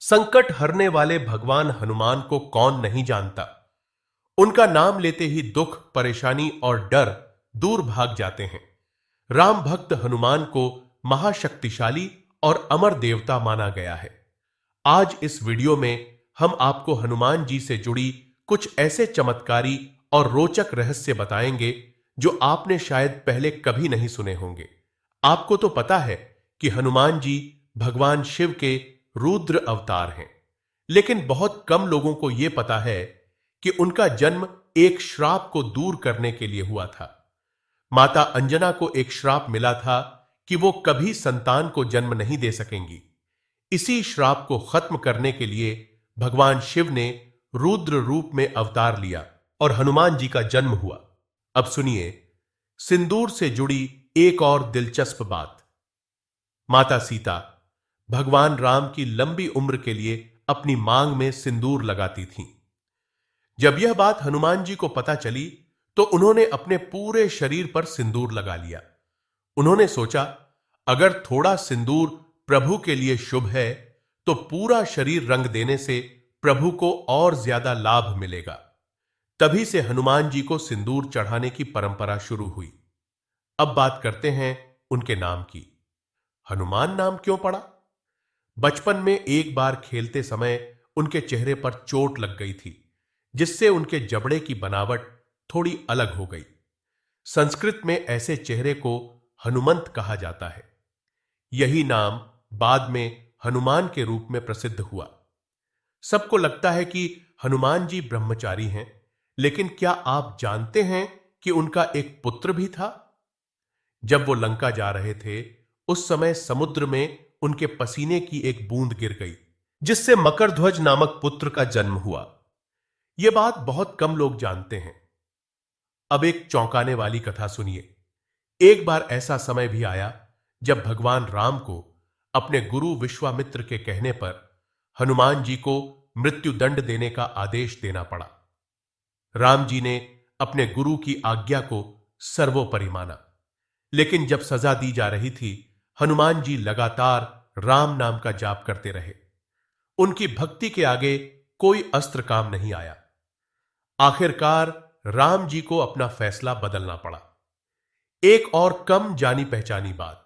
संकट हरने वाले भगवान हनुमान को कौन नहीं जानता। उनका नाम लेते ही दुख, परेशानी और डर दूर भाग जाते हैं। राम भक्त हनुमान को महाशक्तिशाली और अमर देवता माना गया है। आज इस वीडियो में हम आपको हनुमान जी से जुड़ी कुछ ऐसे चमत्कारी और रोचक रहस्य बताएंगे जो आपने शायद पहले कभी नहीं सुने होंगे। आपको तो पता है कि हनुमान जी भगवान शिव के रुद्र अवतार हैं, लेकिन बहुत कम लोगों को यह पता है कि उनका जन्म एक श्राप को दूर करने के लिए हुआ था। माता अंजना को एक श्राप मिला था कि वो कभी संतान को जन्म नहीं दे सकेंगी। इसी श्राप को खत्म करने के लिए भगवान शिव ने रुद्र रूप में अवतार लिया और हनुमान जी का जन्म हुआ। अब सुनिए सिंदूर से जुड़ी एक और दिलचस्प बात। माता सीता भगवान राम की लंबी उम्र के लिए अपनी मांग में सिंदूर लगाती थीं। जब यह बात हनुमान जी को पता चली तो उन्होंने अपने पूरे शरीर पर सिंदूर लगा लिया। उन्होंने सोचा, अगर थोड़ा सिंदूर प्रभु के लिए शुभ है तो पूरा शरीर रंग देने से प्रभु को और ज्यादा लाभ मिलेगा। तभी से हनुमान जी को सिंदूर चढ़ाने की परंपरा शुरू हुई। अब बात करते हैं उनके नाम की। हनुमान नाम क्यों पड़ा? बचपन में एक बार खेलते समय उनके चेहरे पर चोट लग गई थी, जिससे उनके जबड़े की बनावट थोड़ी अलग हो गई। संस्कृत में ऐसे चेहरे को हनुमंत कहा जाता है। यही नाम बाद में हनुमान के रूप में प्रसिद्ध हुआ। सबको लगता है कि हनुमान जी ब्रह्मचारी हैं, लेकिन क्या आप जानते हैं कि उनका एक पुत्र भी था? जब वो लंका जा रहे थे, उस समय समुद्र में उनके पसीने की एक बूंद गिर गई, जिससे मकरध्वज नामक पुत्र का जन्म हुआ। यह बात बहुत कम लोग जानते हैं। अब एक चौंकाने वाली कथा सुनिए। एक बार ऐसा समय भी आया जब भगवान राम को अपने गुरु विश्वामित्र के कहने पर हनुमान जी को मृत्युदंड देने का आदेश देना पड़ा। राम जी ने अपने गुरु की आज्ञा को सर्वोपरि माना, लेकिन जब सजा दी जा रही थी, हनुमान जी लगातार राम नाम का जाप करते रहे। उनकी भक्ति के आगे कोई अस्त्र काम नहीं आया। आखिरकार राम जी को अपना फैसला बदलना पड़ा। एक और कम जानी पहचानी बात,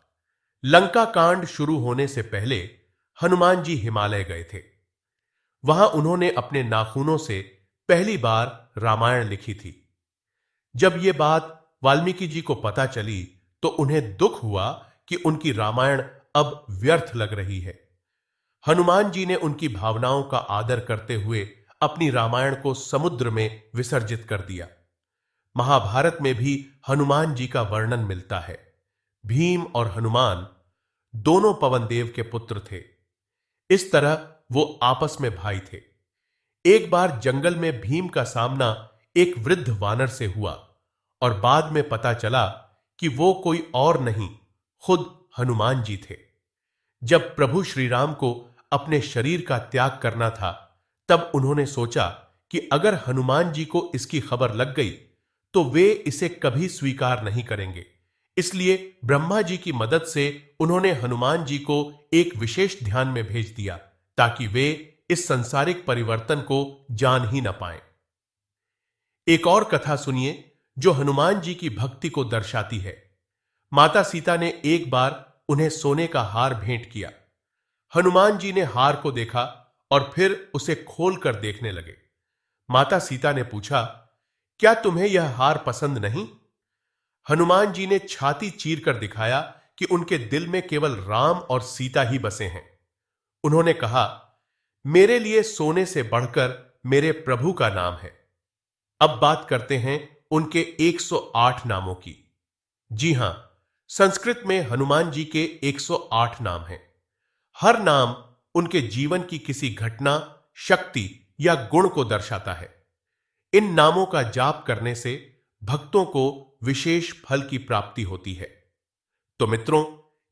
लंका कांड शुरू होने से पहले हनुमान जी हिमालय गए थे। वहां उन्होंने अपने नाखूनों से पहली बार रामायण लिखी थी। जब यह बात वाल्मीकि जी को पता चली तो उन्हें दुख हुआ कि उनकी रामायण अब व्यर्थ लग रही है। हनुमान जी ने उनकी भावनाओं का आदर करते हुए अपनी रामायण को समुद्र में विसर्जित कर दिया। महाभारत में भी हनुमान जी का वर्णन मिलता है। भीम और हनुमान दोनों पवन देव के पुत्र थे। इस तरह वो आपस में भाई थे। एक बार जंगल में भीम का सामना एक वृद्ध वानर से हुआ और बाद में पता चला कि वो कोई और नहीं, खुद हनुमान जी थे। जब प्रभु श्री राम को अपने शरीर का त्याग करना था, तब उन्होंने सोचा कि अगर हनुमान जी को इसकी खबर लग गई तो वे इसे कभी स्वीकार नहीं करेंगे। इसलिए ब्रह्मा जी की मदद से उन्होंने हनुमान जी को एक विशेष ध्यान में भेज दिया, ताकि वे इस सांसारिक परिवर्तन को जान ही न पाएं। एक और कथा सुनिए जो हनुमान जी की भक्ति को दर्शाती है। माता सीता ने एक बार उन्हें सोने का हार भेंट किया। हनुमान जी ने हार को देखा और फिर उसे खोलकर देखने लगे। माता सीता ने पूछा, क्या तुम्हें यह हार पसंद नहीं? हनुमान जी ने छाती चीरकर दिखाया कि उनके दिल में केवल राम और सीता ही बसे हैं। उन्होंने कहा, मेरे लिए सोने से बढ़कर मेरे प्रभु का नाम है। अब बात करते हैं उनके 108 नामों की। जी हां, संस्कृत में हनुमान जी के 108 नाम हैं। हर नाम उनके जीवन की किसी घटना, शक्ति या गुण को दर्शाता है। इन नामों का जाप करने से भक्तों को विशेष फल की प्राप्ति होती है। तो मित्रों,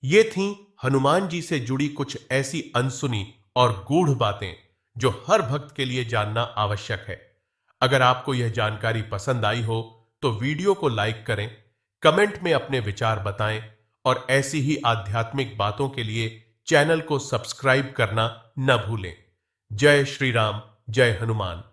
ये थीं हनुमान जी से जुड़ी कुछ ऐसी अनसुनी और गूढ़ बातें जो हर भक्त के लिए जानना आवश्यक है। अगर आपको यह जानकारी पसंद आई हो तो वीडियो को लाइक करें, कमेंट में अपने विचार बताएं और ऐसी ही आध्यात्मिक बातों के लिए चैनल को सब्सक्राइब करना न भूलें। जय श्री राम, जय हनुमान।